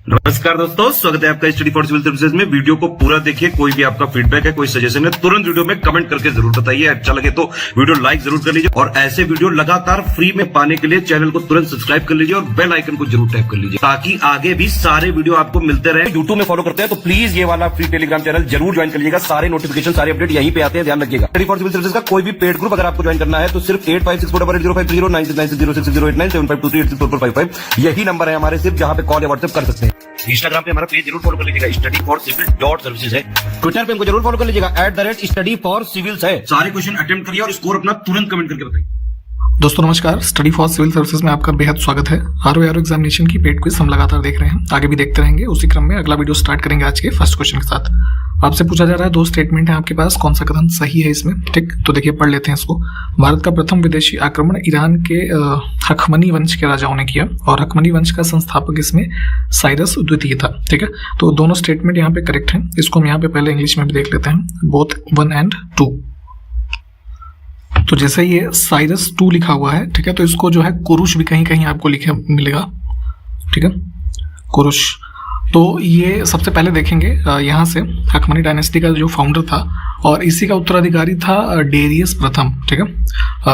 नमस्कार दोस्तों, स्वागत है आपका स्टडी फॉर सिविल सर्विसेज में। वीडियो को पूरा देखिए। कोई भी आपका फीडबैक है, कोई सजेशन है, तुरंत वीडियो में कमेंट करके जरूर बताइए। अच्छा लगे तो वीडियो लाइक जरूर कर लीजिए और ऐसे वीडियो लगातार फ्री में पाने के लिए चैनल को तुरंत सब्सक्राइब कर लीजिए और बेल आइकन को जरूर टैप कर लीजिए ताकि आगे भी सारे वीडियो आपको मिलते रहे। यूट्यूब में फॉलो करते हैं तो प्लीज ये वाला फ्री टेलीग्राम चैनल जरूर ज्वाइन कर लीजिएगा। सारे नोटिफिकेशन, सारे अपडेट यहीं पे आते हैं, ध्यान रखिएगा। स्टडी फॉर सिविल सर्विसेज का कोई भी पेड ग्रुप अगर आपको ज्वाइन करना है तो सिर्फ 8564805096906503864455 यही नंबर है हमारे, सिर्फ जहां पे कॉल या व्हाट्सएप कर सकते हैं। इंस्टाग्राम पे हमारा पेज जरूर फॉलो कर लीजिएगा, स्टडी फॉर सिविल .सर्विसेज है। ट्विटर पे हमको जरूर फॉलो कर लीजिएगा, @study for civils है। सारे क्वेश्चन अटेम्प्ट करिए और स्कोर अपना तुरंत कमेंट करके बताइए। दोस्तों नमस्कार, स्टडी फॉर सिविल सर्विसेज में आपका बेहद स्वागत है। आरओ एग्जामिनेशन की पेड क्विज हम लगातार देख रहे हैं, आगे भी देखते रहेंगे। उसी क्रम में अगला वीडियो स्टार्ट करेंगे आज के फर्स्ट क्वेश्चन के साथ। आपसे पूछा जा रहा है, दो स्टेटमेंट है आपके पास, कौन सा कथन सही है इसमें, ठीक? तो देखिए, पढ़ लेते हैं इसको। भारत का प्रथम विदेशी आक्रमण ईरान के हखमनी वंश के राजाओं ने किया और हखमनी वंश का संस्थापक इसमें साइरस द्वितीय था, ठीक है? तो दोनों स्टेटमेंट यहाँ पे करेक्ट हैं। इसको हम यहाँ पे पहले इंग्लिश में भी देख लेते हैं, बोथ 1 and 2। तो जैसे ये साइरस 2 लिखा हुआ है, ठीक है, तो इसको जो है कुरुश भी कहीं कहीं आपको लिखे मिलेगा, ठीक है, कुरुश। तो ये सबसे पहले देखेंगे यहाँ से हखमनी डायनेस्टी का जो फाउंडर था और इसी का उत्तराधिकारी था डेरियस प्रथम, ठीक है।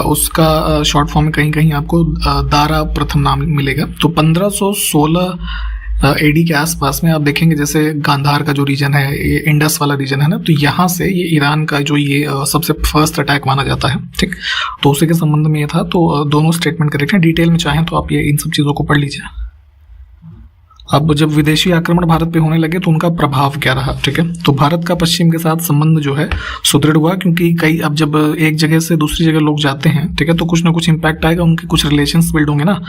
उसका शॉर्ट फॉर्म में कहीं कहीं आपको दारा प्रथम नाम मिलेगा। तो 1516 एडी के आसपास में आप देखेंगे, जैसे गांधार का जो रीजन है, ये इंडस वाला रीजन है ना, तो यहाँ से ये ईरान का जो ये सबसे फर्स्ट अटैक माना जाता है, ठीक। तो उसी के संबंध में ये था। तो दोनों स्टेटमेंट करेक्ट हैं। डिटेल में चाहें तो आप ये इन सब चीज़ों को पढ़ लीजिए। अब जब विदेशी आक्रमण भारत पे होने लगे तो उनका प्रभाव क्या रहा, ठीक है? तो भारत का पश्चिम के साथ संबंध जो है सुदृढ़ हुआ, क्योंकि कई, अब जब एक जगह से दूसरी जगह लोग जाते हैं, ठीक है, तो कुछ ना कुछ इम्पैक्ट आएगा, उनके कुछ रिलेशंस बिल्ड होंगे ना।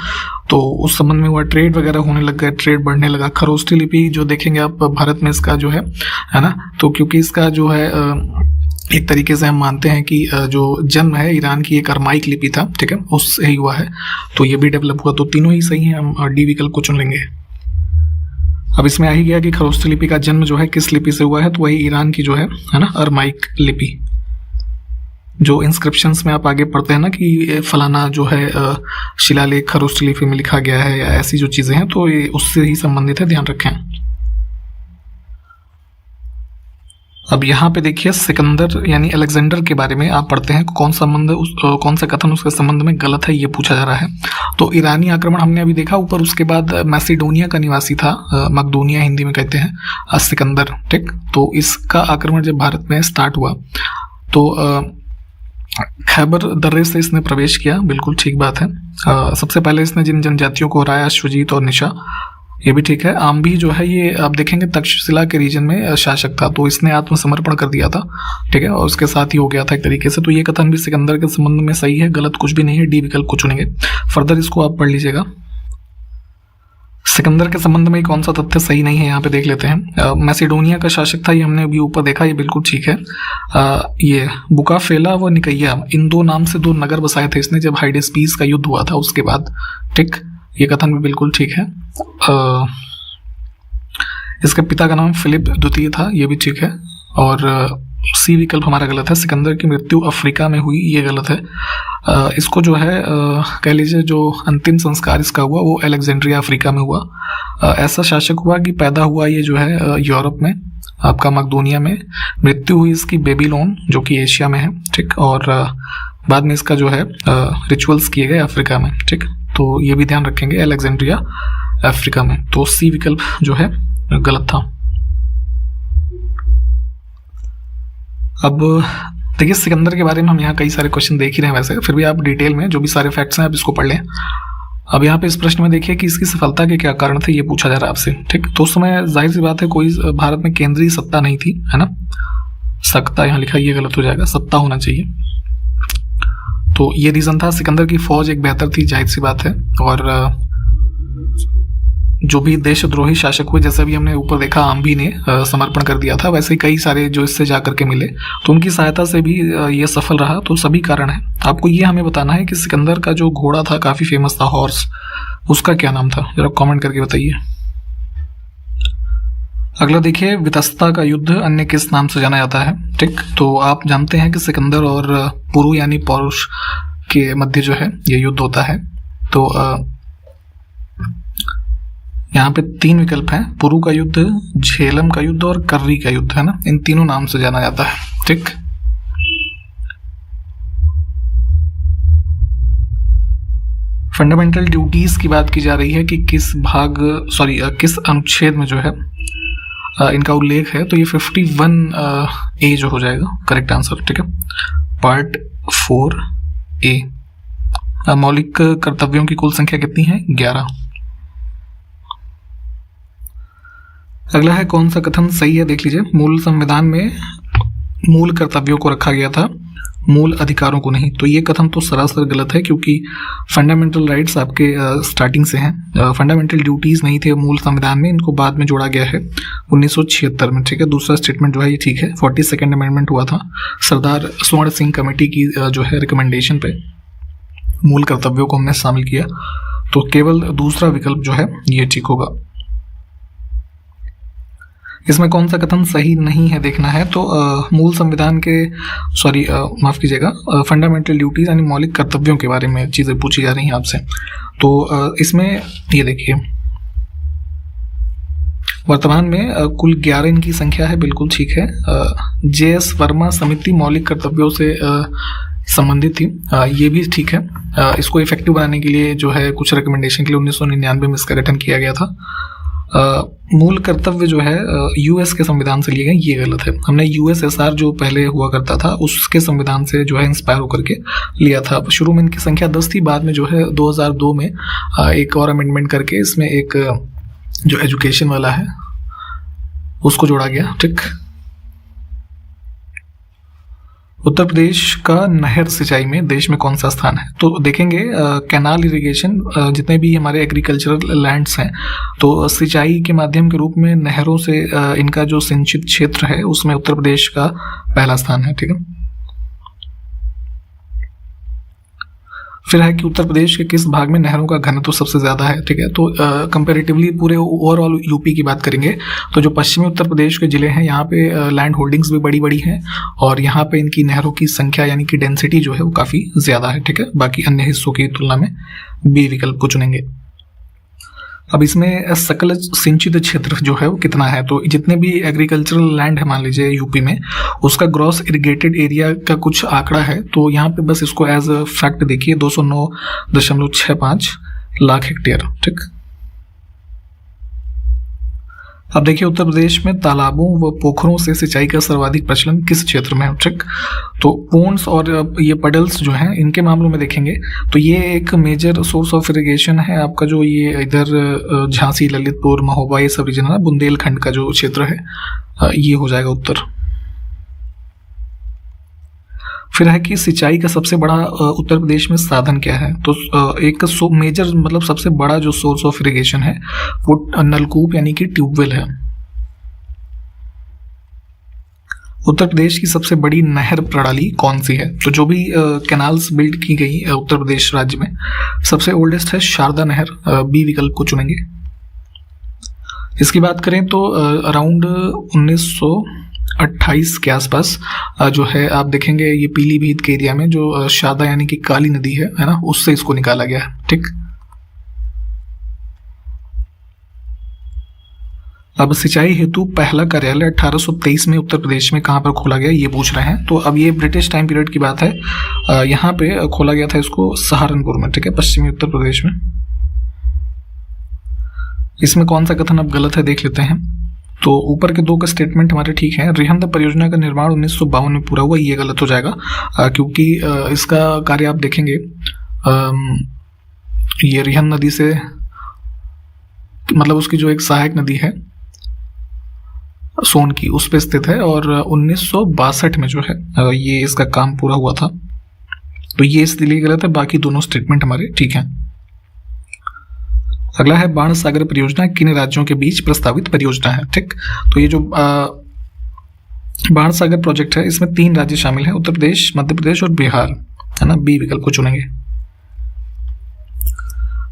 तो उस संबंध में हुआ, ट्रेड वगैरह होने लग गया, ट्रेड बढ़ने लगा। खरोष्ठी लिपि जो देखेंगे आप भारत में, इसका जो है ना, तो क्योंकि इसका जो है एक तरीके से हम मानते हैं कि जो जन्म है ईरान की एक अरमाइक लिपि था, ठीक है, उससे ही हुआ है, तो ये भी डेवलप हुआ। तो तीनों ही सही है, हम डी विकल्प को चुन लेंगे। अब इसमें आ ही गया कि खरोष्ठी लिपि का जन्म जो है किस लिपि से हुआ है, तो वही ईरान की जो है ना, अरमाइक लिपि। जो इंस्क्रिप्शंस में आप आगे पढ़ते हैं ना कि फलाना जो है शिलालेख खरोष्ठी लिपि में लिखा गया है, या ऐसी जो चीजें हैं, तो ये उससे ही संबंधित है, ध्यान रखें। अब यहाँ पे देखिए, सिकंदर यानी अलेक्जेंडर के बारे में आप पढ़ते हैं, कौन सा कथन उसके संबंध में गलत है, ये पूछा जा रहा है। तो ईरानी आक्रमण हमने अभी देखा ऊपर, उसके बाद मैसिडोनिया का निवासी था, मकदूनिया हिंदी में कहते हैं, सिकंदर, ठीक। तो इसका आक्रमण जब भारत में स्टार्ट हुआ तो खैबर दर्रे से इसने प्रवेश किया, बिल्कुल ठीक बात है। सबसे पहले इसने जिन जनजातियों को हराया, अश्वजीत और निशा, ये भी ठीक है। आम्बी जो है, ये आप देखेंगे तक्षशिला के रीजन में शासक था, तो इसने आत्मसमर्पण कर दिया था, ठीक है, और उसके साथ ही हो गया था एक तरीके से। तो ये कथन भी सिकंदर के संबंध में सही है, गलत कुछ भी नहीं है, डी विकल्प को चुनेंगे। फर्दर इसको आप पढ़ लीजिएगा। सिकंदर के संबंध में कौन सा तथ्य सही नहीं है, यहाँ पे देख लेते हैं। मैसिडोनिया का शासक था, ये हमने अभी ऊपर देखा, ये बिल्कुल ठीक है। ये बुकाफेला व निकैया, इन दो नाम से 2 नगर बसाए थे इसने जब हाइडेस्पीस का युद्ध हुआ था उसके बाद, ठीक। ये कथन भी बिल्कुल ठीक है। इसके पिता का नाम फिलिप द्वितीय था, ये भी ठीक है। और सी विकल्प हमारा गलत है। सिकंदर की मृत्यु अफ्रीका में हुई, ये गलत है। इसको जो है कह लीजिए, जो अंतिम संस्कार इसका हुआ वो अलेक्जेंड्रिया अफ्रीका में हुआ। ऐसा शासक हुआ कि पैदा हुआ ये जो है यूरोप में, आपका मकदूनिया में। मृत्यु हुई इसकी बेबीलोन, जो कि एशिया में है, ठीक। और बाद में इसका जो है रिचुअल्स किए गए अफ्रीका में, ठीक। तो ये भी ध्यान रखेंगे, अलेक्जेंड्रिया अफ्रीका में। तो सी विकल्प जो है गलत था। अब देखिए, सिकंदर के बारे में हम यहाँ कई सारे क्वेश्चन देख ही रहे हैं, वैसे फिर भी आप डिटेल में जो भी सारे फैक्ट्स हैं आप इसको पढ़ लें। अब यहाँ पे इस प्रश्न में देखिए कि इसकी सफलता के क्या कारण थे, ये पूछा जा रहा है आपसे, ठीक। तो उस समय जाहिर सी बात है, कोई भारत में केंद्रीय सत्ता नहीं थी, है ना। सत्ता यहाँ लिखा, ये गलत हो जाएगा, सत्ता होना चाहिए। तो ये रीजन था। सिकंदर की फौज एक बेहतर थी, जाहिर सी बात है। और जो भी देशद्रोही शासक हुए, जैसे भी हमने ऊपर देखा, आम्बी ने समर्पण कर दिया था, वैसे ही कई सारे जो इससे जाकर के मिले, तो उनकी सहायता से भी ये सफल रहा। तो सभी कारण है। आपको ये हमें बताना है कि सिकंदर का जो घोड़ा था, काफी फेमस था, हॉर्स, उसका क्या नाम था, जरा कमेंट करके बताइए। अगला देखिए, वितस्ता का युद्ध अन्य किस नाम से जाना जाता है, ठीक। तो आप जानते हैं कि सिकंदर और पुरु यानी पौरुष के मध्य जो है ये युद्ध होता है। तो यहाँ पे 3 विकल्प हैं, पुरु का युद्ध, झेलम का युद्ध और कर्री का युद्ध, है ना, इन तीनों नाम से जाना जाता है। ठीक, फंडामेंटल ड्यूटीज की बात की जा रही है कि किस अनुच्छेद में जो है इनका उल्लेख है, तो ये 51A जो हो जाएगा करेक्ट आंसर। ठीक है, पार्ट 4A। मौलिक कर्तव्यों की कुल संख्या कितनी है? 11। अगला है कौन सा कथन सही है, देख लीजिए। मूल संविधान में मूल कर्तव्यों को रखा गया था, मूल अधिकारों को नहीं। तो ये कथन तो सरासर गलत है, क्योंकि फंडामेंटल राइट्स आपके स्टार्टिंग से हैं। फंडामेंटल ड्यूटीज नहीं थे मूल संविधान में, इनको बाद में जोड़ा गया है 1976 में। ठीक है, दूसरा स्टेटमेंट जो है ये ठीक है। 42nd अमेंडमेंट हुआ था सरदार स्वर्ण सिंह कमेटी की जो है रिकमेंडेशन पे, मूल कर्तव्यों को हमने शामिल किया, तो केवल दूसरा विकल्प जो है ये ठीक होगा। इसमें कौन सा कथन सही नहीं है देखना है, तो मूल संविधान के माफ कीजिएगा, फंडामेंटल ड्यूटीज यानी मौलिक कर्तव्यों के बारे में चीज़ें पूछी जा रही हैं आपसे। तो इसमें ये देखिए, वर्तमान में कुल 11 इनकी संख्या है, बिल्कुल ठीक है। JS वर्मा समिति मौलिक कर्तव्यों से संबंधित थी, ये भी ठीक है। इसको इफेक्टिव बनाने के लिए जो है कुछ रिकमेंडेशन के लिए 1999 में इसका गठन किया गया था। मूल कर्तव्य जो है US के संविधान से लिए गए, ये गलत है। हमने USSR जो पहले हुआ करता था उसके संविधान से जो है इंस्पायर होकर के लिया था। शुरू में इनकी संख्या 10 थी, बाद में जो है 2002 में एक और अमेंडमेंट करके इसमें एक जो एजुकेशन वाला है उसको जोड़ा गया। ठीक, उत्तर प्रदेश का नहर सिंचाई में देश में कौन सा स्थान है, तो देखेंगे कैनाल इरिगेशन, जितने भी हमारे एग्रीकल्चरल लैंड्स हैं, तो सिंचाई के माध्यम के रूप में नहरों से इनका जो सिंचित क्षेत्र है उसमें उत्तर प्रदेश का पहला स्थान है। ठीक है, फिर है कि उत्तर प्रदेश के किस भाग में नहरों का घनत्व सबसे ज्यादा है। ठीक है, तो कंपैरेटिवली पूरे ओवरऑल यूपी की बात करेंगे तो जो पश्चिमी उत्तर प्रदेश के जिले हैं यहाँ पे लैंड होल्डिंग्स भी बड़ी बड़ी हैं और यहाँ पे इनकी नहरों की संख्या यानी कि डेंसिटी जो है वो काफी ज्यादा है। ठीक है, बाकी अन्य हिस्सों की तुलना में बी विकल्प को चुनेंगे। अब इसमें सकल सिंचित क्षेत्र जो है वो कितना है, तो जितने भी एग्रीकल्चरल लैंड है मान लीजिए यूपी में, उसका ग्रॉस इरिगेटेड एरिया का कुछ आंकड़ा है, तो यहाँ पे बस इसको एज अ फैक्ट देखिए 209.65 लाख हेक्टेयर। ठीक, अब देखिए उत्तर प्रदेश में तालाबों व पोखरों से सिंचाई का सर्वाधिक प्रचलन किस क्षेत्र में है। ठीक, तो पोन्स और ये पडल्स जो हैं इनके मामलों में देखेंगे तो ये एक मेजर सोर्स ऑफ इरिगेशन है आपका, जो ये इधर झांसी, ललितपुर, महोबा, ये सब रीजन है, बुंदेलखंड का जो क्षेत्र है ये हो जाएगा उत्तर। फिर है कि सिंचाई का सबसे बड़ा उत्तर प्रदेश में साधन क्या है, तो एक मेजर मतलब सबसे बड़ा जो सोर्स ऑफ इरिगेशन है वो नलकूप यानी कि ट्यूबवेल है। उत्तर प्रदेश की सबसे बड़ी नहर प्रणाली कौन सी है, तो जो भी कैनाल्स बिल्ड की गई उत्तर प्रदेश राज्य में सबसे ओल्डेस्ट है शारदा नहर, बी विकल्प को चुनेंगे। इसकी बात करें तो अराउंड 1928 के आसपास जो है आप देखेंगे ये पीलीभीत के एरिया में जो शारदा यानी कि काली नदी है ना, उससे इसको निकाला गया है। ठीक, अब सिंचाई हेतु पहला कार्यालय 1823 में उत्तर प्रदेश में कहां पर खोला गया ये पूछ रहे हैं, तो अब ये ब्रिटिश टाइम पीरियड की बात है, यहाँ पे खोला गया था इसको सहारनपुर में। ठीक है, पश्चिमी उत्तर प्रदेश में। इसमें कौन सा कथन अब गलत है देख लेते हैं, तो ऊपर के दो का स्टेटमेंट हमारे ठीक है। रिहंद परियोजना का निर्माण 1952 में पूरा हुआ, ये गलत हो जाएगा क्योंकि इसका कार्य आप देखेंगे ये रिहंद नदी से मतलब उसकी जो एक सहायक नदी है सोन की, उस पे स्थित है और 1962 में जो है ये इसका काम पूरा हुआ था, तो ये इसलिए गलत है, बाकी दोनों स्टेटमेंट हमारे ठीक हैं। अगला है बाण सागर परियोजना किन राज्यों के बीच प्रस्तावित परियोजना है। ठीक, तो ये जो बाण सागर प्रोजेक्ट है इसमें 3 राज्य शामिल हैं, उत्तर प्रदेश, मध्य प्रदेश और बिहार, है ना, बी विकल्प को चुनेंगे।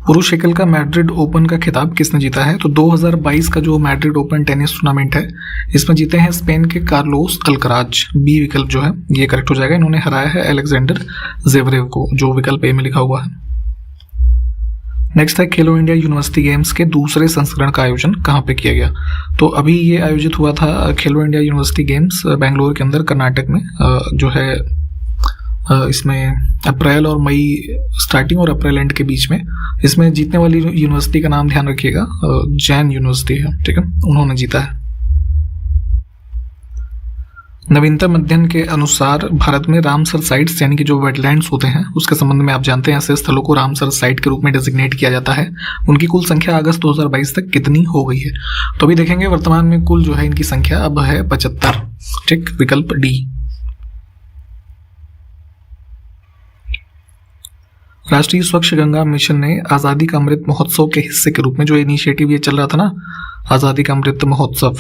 पुरुष एकल का मैड्रिड ओपन का खिताब किसने जीता है, तो 2022 का जो मैड्रिड ओपन टेनिस टूर्नामेंट है इसमें जीते हैं स्पेन के कार्लोस अल्कराज, बी विकल्प जो है ये करेक्ट हो जाएगा। इन्होंने हराया है अलेक्जेंडर जेवरेव को, जो विकल्प ए में लिखा हुआ है। नेक्स्ट है खेलो इंडिया यूनिवर्सिटी गेम्स के दूसरे संस्करण का आयोजन कहाँ पे किया गया। तो अभी ये आयोजित हुआ था खेलो इंडिया यूनिवर्सिटी गेम्स बेंगलोर के अंदर कर्नाटक में, जो है इसमें अप्रैल और मई स्टार्टिंग और अप्रैल एंड के बीच में। इसमें जीतने वाली यूनिवर्सिटी का नाम ध्यान रखिएगा, जैन यूनिवर्सिटी है, ठीक है, उन्होंने जीता है। नवीनतम अध्ययन के अनुसार भारत में रामसर साइट्स यानी कि जो वेटलैंड्स होते हैं उसके संबंध में आप जानते हैं ऐसे स्थलों को रामसर साइट के रूप में डेजिग्नेट किया जाता है। उनकी कुल संख्या अगस्त 2022 तक कितनी हो गई है। तो अभी देखेंगे वर्तमान में कुल जो है इनकी संख्या अब है 75, ठीक, विकल्प डी। राष्ट्रीय स्वच्छ गंगा मिशन ने आजादी का अमृत महोत्सव के हिस्से के रूप में जो इनिशिएटिव ये चल रहा था ना, आजादी का अमृत महोत्सव,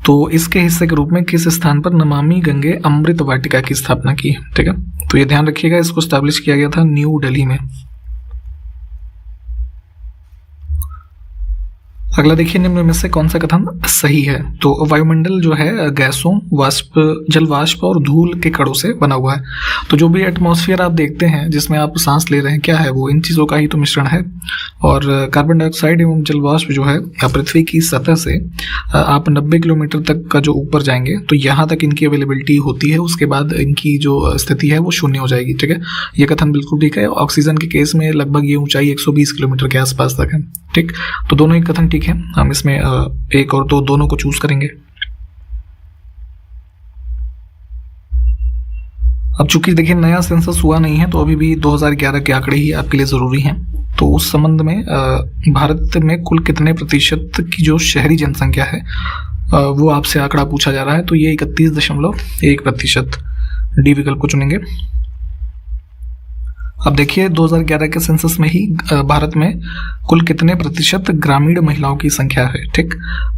तो इसके हिस्से के रूप में किस स्थान पर नमामि गंगे अमृत वाटिका की स्थापना की, ठीक है। तो ये ध्यान रखिएगा, इसको स्टैब्लिश किया गया था न्यू दिल्ली में। अगला देखिए, निम्न में से कौन सा कथन सही है। तो वायुमंडल जो है गैसों, वाष्प, जल वाष्प और धूल के कणों से बना हुआ है। तो जो भी एटमॉस्फेयर आप देखते हैं जिसमें आप सांस ले रहे हैं, क्या है वो, इन चीज़ों का ही तो मिश्रण है। और कार्बन डाइऑक्साइड एवं जल वाष्प जो है पृथ्वी की सतह से आप 90 किलोमीटर तक का जो ऊपर जाएंगे तो यहाँ तक इनकी अवेलेबिलिटी होती है, उसके बाद इनकी जो स्थिति है वो शून्य हो जाएगी, ठीक है। ये कथन बिल्कुल ठीक है। ऑक्सीजन के केस में लगभग ये ऊंचाई 120 किलोमीटर के आसपास तक है, ठीक। तो दोनों ही कथन ठीक है, हम इसमें एक और दो दोनों को चूज करेंगे। अब चूंकि देखिए नया सेंसस हुआ नहीं है तो अभी भी 2011 के आंकड़े ही आपके लिए जरूरी हैं। तो उस संबंध में भारत में कुल कितने प्रतिशत की जो शहरी जनसंख्या है वो आपसे आंकड़ा पूछा जा रहा है। तो ये 31.1%, डी विकल्प को चुनेंगे। अब देखिए 2011 के सेंसस में ही भारत में कुल कितने प्रतिशत ग्रामीण महिलाओं की संख्या है, ठीक।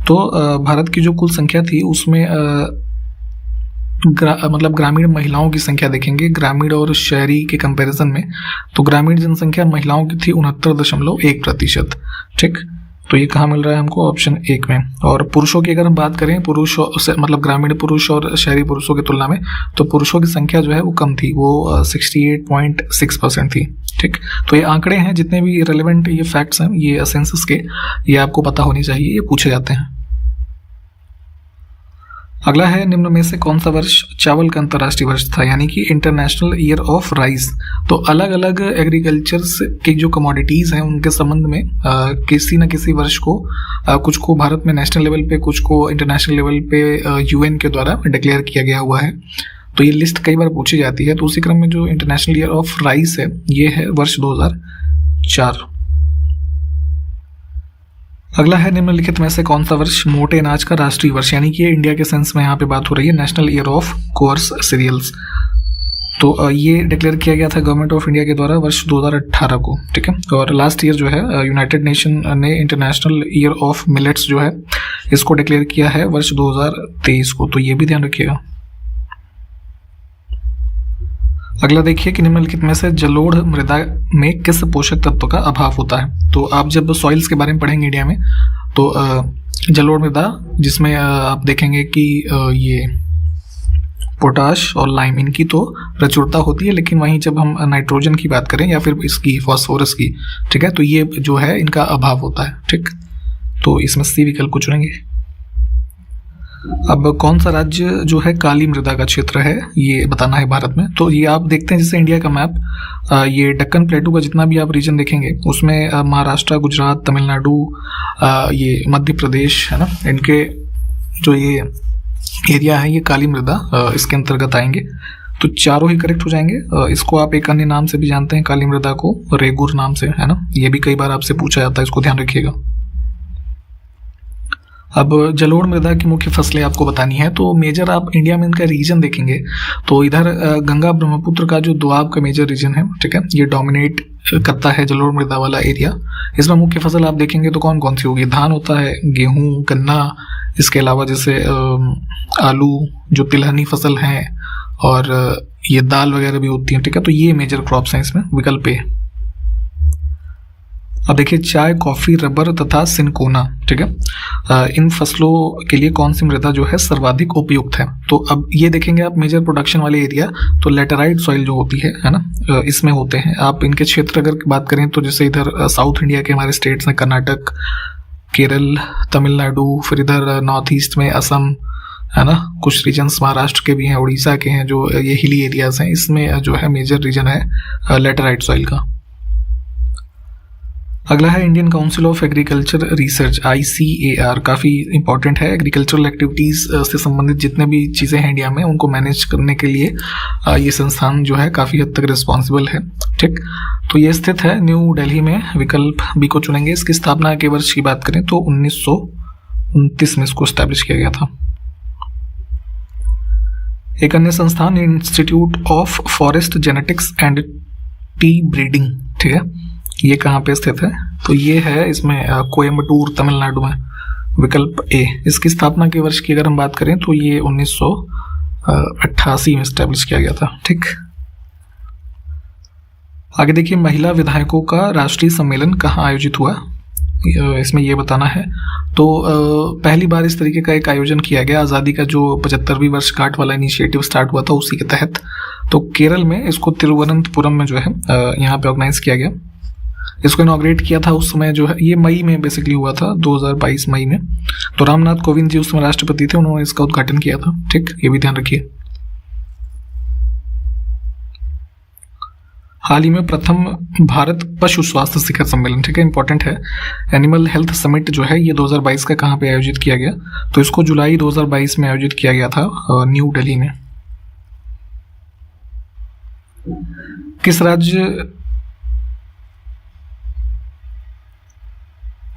तो भारत की जो कुल संख्या थी उसमें मतलब ग्रामीण महिलाओं की संख्या देखेंगे ग्रामीण और शहरी के कंपैरिजन में, तो ग्रामीण जनसंख्या महिलाओं की थी 69.1%, ठीक। तो ये कहाँ मिल रहा है हमको, ऑप्शन 1 में। और पुरुषों की अगर हम बात करें, पुरुषों से मतलब ग्रामीण पुरुष और शहरी पुरुषों की तुलना में, तो पुरुषों की संख्या जो है वो कम थी, वो 68.6% थी, ठीक। तो ये आंकड़े हैं, जितने भी रेलेवेंट ये फैक्ट्स हैं ये सेंसस के, ये आपको पता होनी चाहिए, ये पूछे जाते हैं। अगला है, निम्न में से कौन सा वर्ष चावल का अंतर्राष्ट्रीय वर्ष था, यानी कि इंटरनेशनल ईयर ऑफ राइस। तो अलग अलग एग्रीकल्चर की जो कमोडिटीज हैं उनके संबंध में किसी न किसी वर्ष को कुछ को भारत में नेशनल लेवल पे, कुछ को इंटरनेशनल लेवल पे यूएन के द्वारा डिक्लेयर किया गया हुआ है। तो ये लिस्ट कई बार पूछी जाती है। तो उसी क्रम में जो इंटरनेशनल ईयर ऑफ राइस है ये है वर्ष 2004। अगला है, निम्नलिखित में से कौन सा वर्ष मोटे अनाज का राष्ट्रीय वर्ष, यानी कि इंडिया के सेंस में यहाँ पे बात हो रही है, national year of coarse cereals. तो ये डिक्लेयर किया गया था गवर्नमेंट ऑफ इंडिया के द्वारा वर्ष 2018 को, ठीक है। और लास्ट ईयर जो है यूनाइटेड नेशन ने इंटरनेशनल ईयर ऑफ मिलेट्स जो है इसको डिक्लेयर किया है वर्ष 2023 को। तो ये भी ध्यान रखिएगा। अगला देखिए कि निम्नलिखित में से जलोढ़ मृदा में किस पोषक तत्व का अभाव होता है। तो आप जब सॉइल्स के बारे में पढ़ेंगे इंडिया में, तो जलोढ़ मृदा जिसमें आप देखेंगे कि ये पोटाश और लाइम इनकी तो प्रचुरता होती है, लेकिन वहीं जब हम नाइट्रोजन की बात करें या फिर इसकी फॉस्फोरस की, ठीक है, तो ये जो है इनका अभाव होता है, ठीक। तो इसमें सी विकल्प को चुनेंगे। अब कौन सा राज्य जो है काली मृदा का क्षेत्र है ये बताना है भारत में। तो ये आप देखते हैं जैसे इंडिया का मैप, ये दक्कन प्लेटू का जितना भी आप रीजन देखेंगे उसमें महाराष्ट्र, गुजरात, तमिलनाडु, ये मध्य प्रदेश है ना, इनके जो ये एरिया है ये काली मृदा इसके अंतर्गत आएंगे। तो चारों ही करेक्ट हो जाएंगे। इसको आप एक अन्य नाम से भी जानते हैं काली मृदा को, रेगुर नाम से, है ना, ये भी कई बार आपसे पूछा जाता है, इसको ध्यान रखिएगा। अब जलोढ़ मृदा की मुख्य फसलें आपको बतानी है। तो मेजर आप इंडिया में इनका रीजन देखेंगे तो इधर गंगा ब्रह्मपुत्र का जो दोआब का मेजर रीजन है, ठीक है, ये डोमिनेट करता है जलोढ़ मृदा वाला एरिया। इसमें मुख्य फसल आप देखेंगे तो कौन कौन सी होगी, धान होता है, गेहूं, गन्ना, इसके अलावा जैसे आलू जो तिलहनी फसल है, और ये दाल वगैरह भी होती है, ठीक है। तो ये मेजर क्रॉप्स हैं इसमें, विकल्प ए। अब देखिए चाय, कॉफी, रबर तथा सिनकोना, ठीक है, इन फसलों के लिए कौन सी मृदा जो है सर्वाधिक उपयुक्त है। तो अब ये देखेंगे आप मेजर प्रोडक्शन वाले एरिया, तो लेटेराइट सॉइल जो होती है ना, इसमें होते हैं। आप इनके क्षेत्र अगर बात करें तो जैसे इधर साउथ इंडिया के हमारे स्टेट्स हैं, कर्नाटक, केरल, तमिलनाडु, फिर इधर नॉर्थ ईस्ट में असम है ना, कुछ रीजन्स महाराष्ट्र के भी हैं, उड़ीसा के हैं, जो ये हिली एरियाज हैं, इसमें जो है मेजर रीजन है लेटेराइट सॉइल का। अगला है Indian council of agriculture research, ICAR, काफ़ी इंपॉर्टेंट है। एग्रीकल्चरल एक्टिविटीज़ से संबंधित जितने भी चीज़ें हैं इंडिया में उनको मैनेज करने के लिए ये संस्थान जो है काफ़ी हद तक रिस्पॉन्सिबल है, ठीक। तो ये स्थित है न्यू दिल्ली में। विकल्प बी को चुनेंगे। इसकी स्थापना के वर्ष की बात करें तो 1929 में इसको स्टैब्लिश किया गया था। एक अन्य संस्थान institute of forest genetics and T breeding, ठीक है, ये कहाँ पे स्थित है, तो ये है इसमें कोयम्बटूर, तमिलनाडु में। विकल्प ए। इसकी स्थापना के वर्ष की अगर हम बात करें तो ये 1988 में स्टैब्लिश किया गया था, ठीक। आगे देखिए महिला विधायकों का राष्ट्रीय सम्मेलन कहाँ आयोजित हुआ, इसमें ये बताना है। तो पहली बार इस तरीके का एक आयोजन किया गया आज़ादी का जो 75वीं वर्षगांठ वाला इनिशिएटिव स्टार्ट हुआ था उसी के तहत। तो केरल में इसको तिरुवनंतपुरम में जो है यहाँ पे ऑर्गेनाइज किया गया। इसको इनॉग्रेट किया था उस समय जो है, ये मई में बेसिकली हुआ था, 2022 मई में। तो रामनाथ कोविंद जी उस समय राष्ट्रपति थे, उन्होंने इसका उद्घाटन किया था, ठीक, ये भी ध्यान रखिए। हाल ही में प्रथम भारत पशु स्वास्थ्य शिखर सम्मेलन, ठीक है, इंपॉर्टेंट है। एनिमल हेल्थ समिट जो है ये 2022 का कहाँ पे आयोजित किया गया, तो इसको जुलाई 2022 में आयोजित किया गया था न्यू दिल्ली में। किस राज्य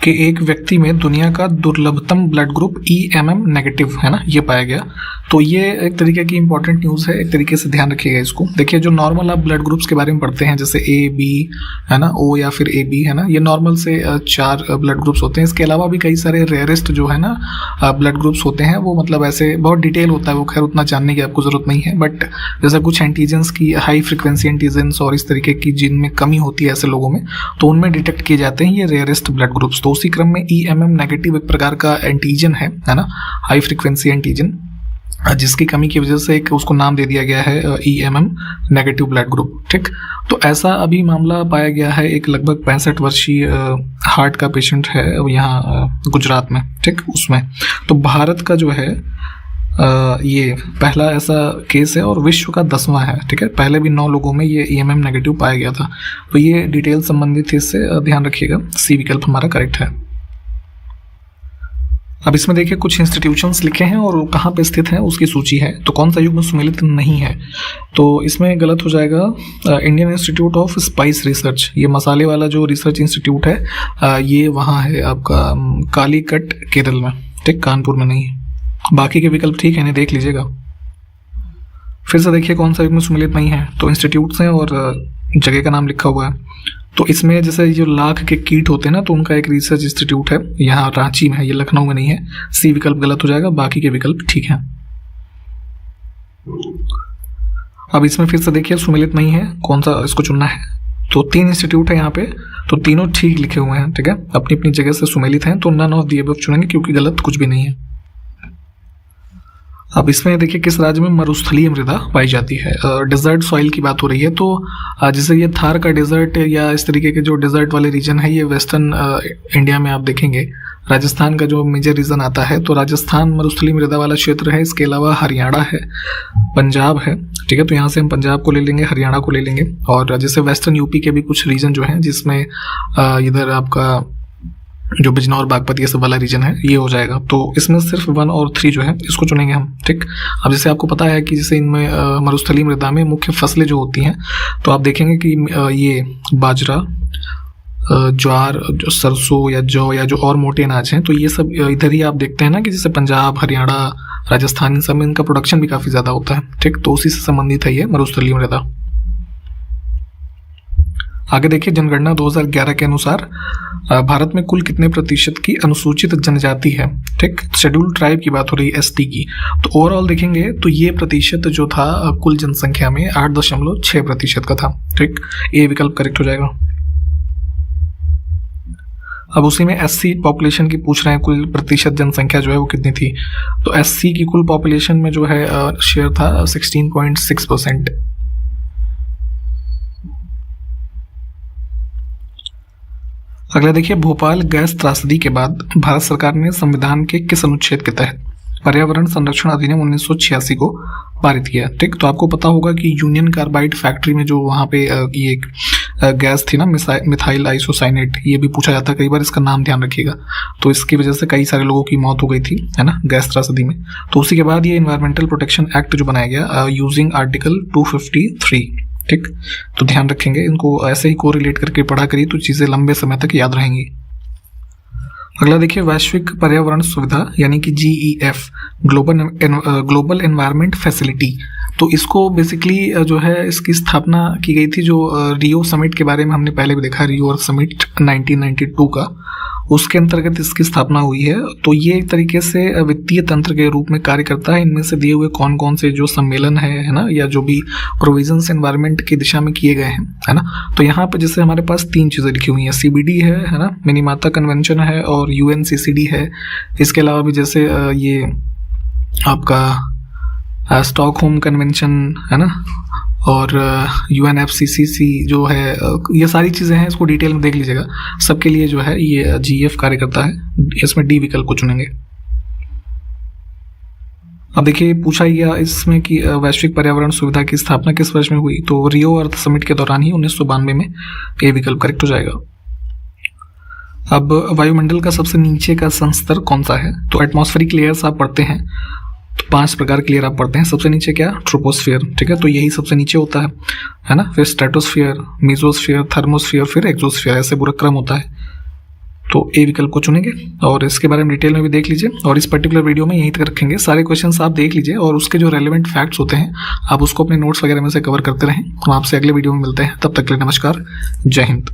कि एक व्यक्ति में दुनिया का दुर्लभतम ब्लड ग्रुप EMM नेगेटिव है ना, ये पाया गया। तो ये एक तरीके की इंपॉर्टेंट न्यूज़ है, एक तरीके से ध्यान रखिएगा इसको। देखिए जो नॉर्मल आप ब्लड ग्रुप्स के बारे में पढ़ते हैं जैसे A, B है ना, O या फिर AB है ना, ये नॉर्मल से 4 ब्लड ग्रुप्स होते हैं। इसके अलावा भी कई सारे रेयरेस्ट जो है ना ब्लड ग्रुप्स होते हैं, वो मतलब ऐसे बहुत डिटेल होता है वो, खैर उतना जानने की आपको ज़रूरत नहीं है। बट जैसे कुछ एंटीजेंस की हाई फ्रिक्वेंसी एंटीजेंस और इस तरीके की जिनमें कमी होती है ऐसे लोगों में, तो उनमें डिटेक्ट किए जाते हैं ये रेयरेस्ट ब्लड ग्रुप्स। तो उसी क्रम में EMM नेगेटिव एक प्रकार का एंटीजन है ना, हाई फ्रीक्वेंसी एंटीजन, जिसकी कमी की वजह से एक उसको नाम दे दिया गया है EMM नेगेटिव ब्लड ग्रुप, ठीक। तो ऐसा अभी मामला पाया गया है, एक लगभग 65 वर्षीय हार्ट का पेशेंट है यहाँ गुजरात में, ठीक, उसमें। तो भारत का जो है ये पहला ऐसा केस है और विश्व का 10वां है, ठीक है। पहले भी 9 लोगों में ये EMM नेगेटिव पाया गया था। तो ये डिटेल संबंधित है, इससे ध्यान रखिएगा। सी विकल्प हमारा करेक्ट है। अब इसमें देखिए कुछ इंस्टीट्यूशंस लिखे हैं और कहाँ पे स्थित हैं उसकी सूची है। तो कौन सा युग्म सुमेलित नहीं है, तो इसमें गलत हो जाएगा Indian institute of spice research, ये मसाले वाला जो रिसर्च इंस्टीट्यूट है ये वहाँ है आपका कालीकट केरल में, ठीक, कानपुर में नहीं है। बाकी के विकल्प ठीक है, इन्हें देख लीजिएगा। फिर से देखिए कौन सा युग्म सुमेलित नहीं है, तो इंस्टीट्यूट्स हैं और जगह का नाम लिखा हुआ है। तो इसमें जैसे जो लाख के कीट होते हैं ना, तो उनका एक रिसर्च इंस्टीट्यूट है यहाँ रांची में है, ये लखनऊ में नहीं है। सी विकल्प गलत हो जाएगा, बाकी के विकल्प ठीक हैं। अब इसमें फिर से देखिए सुमेलित नहीं है, कौन सा इसको चुनना है। तो 3 इंस्टीट्यूट है यहाँ पे, तो तीनों ठीक लिखे हुए हैं, ठीक है, अपनी अपनी जगह से सुमेलित हैं। तो नन ऑफ द अबव चुनेंगे क्योंकि गलत कुछ भी नहीं है। अब इसमें देखिए किस राज्य में मरुस्थलीय मृदा पाई जाती है। डेजर्ट सॉइल की बात हो रही है, तो जैसे ये थार का डेजर्ट या इस तरीके के जो डेजर्ट वाले रीजन है ये वेस्टर्न इंडिया में आप देखेंगे। राजस्थान का जो मेजर रीजन आता है, तो राजस्थान मरुस्थलीय मृदा वाला क्षेत्र है। इसके अलावा हरियाणा है, पंजाब है, ठीक है, तो यहाँ से हम पंजाब को ले लेंगे, हरियाणा को ले लेंगे। और जैसे वेस्टर्न यूपी के भी कुछ रीजन जो हैं जिसमें इधर आपका जो बिजनौर, बागपत, ये सब वाला रीजन है, ये हो जाएगा। तो इसमें सिर्फ 1 और 3 जो है इसको चुनेंगे हम, ठीक। अब जैसे आपको पता है कि जैसे इनमें मरुस्थलीय मृदा में मुख्य फसलें जो होती हैं, तो आप देखेंगे कि ये बाजरा, ज्वार, जो सरसों या जौ या जो और मोटे अनाज हैं, तो ये सब इधर ही आप देखते हैं ना कि जैसे पंजाब, हरियाणा, राजस्थान, इन सब में इनका प्रोडक्शन भी काफ़ी ज़्यादा होता है, ठीक। तो उसी से संबंधित है ये मरुस्थलीय मृदा। आगे देखिए जनगणना 2011 के अनुसार भारत में कुल कितने प्रतिशत की अनुसूचित जनजाति है, ठीक। शेड्यूल्ड ट्राइब की बात हो रही है, ST की। तो ओवरऑल देखेंगे तो ये प्रतिशत जो था कुल जनसंख्या में 8.6% का था, ठीक। ए विकल्प करेक्ट हो जाएगा। अब उसी में एससी पॉपुलेशन की पूछ रहे हैं, कुल प्रतिशत जनसंख्या जो है वो कितनी थी। तो एससी की कुल पॉपुलेशन में जो है शेयर था 16.6%। अगला देखिए, भोपाल गैस त्रासदी के बाद भारत सरकार ने संविधान के किस अनुच्छेद के तहत पर्यावरण संरक्षण अधिनियम 1986 को पारित किया। ठीक, तो आपको पता होगा कि यूनियन कार्बाइड फैक्ट्री में जो वहाँ पे ये गैस थी ना, मिथाइल आइसोसाइनेट, ये भी पूछा जाता है कई बार, इसका नाम ध्यान रखिएगा। तो इसकी वजह से कई सारे लोगों की मौत हो गई थी, है ना, गैस त्रासदी में। तो उसी के बाद ये एनवायरमेंटल प्रोटेक्शन एक्ट जो बनाया गया यूजिंग आर्टिकल 253। ठीक, तो ध्यान रखेंगे, इनको ऐसे ही कोरिलेट करके पढ़ा करिए तो चीज़ें लंबे समय तक याद रहेंगी। अगला देखिए, वैश्विक पर्यावरण सुविधा यानी कि GEF, ग्लोबल एनवायरनमेंट फैसिलिटी। तो इसको बेसिकली जो है इसकी स्थापना की गई थी, जो रियो समिट के बारे में हमने पहले भी देखा, रियो समिट 1992 का, उसके अंतर्गत इसकी स्थापना हुई है। तो ये एक तरीके से वित्तीय तंत्र के रूप में कार्य करता है। इनमें से दिए हुए कौन कौन से जो सम्मेलन है ना, या जो भी प्रोविजंस एनवायरनमेंट की दिशा में किए गए हैं, है ना। तो यहाँ पर जैसे हमारे पास 3 चीज़ें लिखी हुई हैं, CBD है ना, मिनीमाता कन्वेंशन है, और UNCCD है। इसके अलावा भी जैसे ये आपका स्टॉकहोम कन्वेंशन है ना, और UNFCCC जो है, ये सारी चीज़ें हैं, इसको डिटेल में देख लीजिएगा। सबके लिए जो है ये GEF कार्य करता है। इसमें D विकल्प को चुनेंगे। अब देखिए, पूछा गया इसमें कि वैश्विक पर्यावरण सुविधा की स्थापना किस वर्ष में हुई। तो रियो अर्थ समिट के दौरान ही 1992 में ये विकल्प करेक्ट हो जाएगा। अब वायुमंडल का सबसे नीचे का संस्तर कौन सा है। तो एटमॉस्फेरिक लेयर्स आप पढ़ते हैं, तो 5 प्रकार के लेयर आप पढ़ते हैं। सबसे नीचे क्या, ट्रोपोस्फियर। ठीक है, तो यही सबसे नीचे होता है ना। फिर स्ट्रेटोस्फियर, मीजोस्फियर, थर्मोस्फियर, फिर एक्सोस्फियर, ऐसे पूरा क्रम होता है। तो ए विकल्प को चुनेंगे, और इसके बारे में डिटेल में भी देख लीजिए। और इस पर्टिकुलर वीडियो में यहीं तक रखेंगे, सारे क्वेश्चंस आप देख लीजिए, और उसके जो रेलेवेंट फैक्ट्स होते हैं आप उसको अपने नोट्स वगैरह में से कवर करते रहें। हम आपसे अगले वीडियो में मिलते हैं, तब तक के लिए नमस्कार, जय हिंद।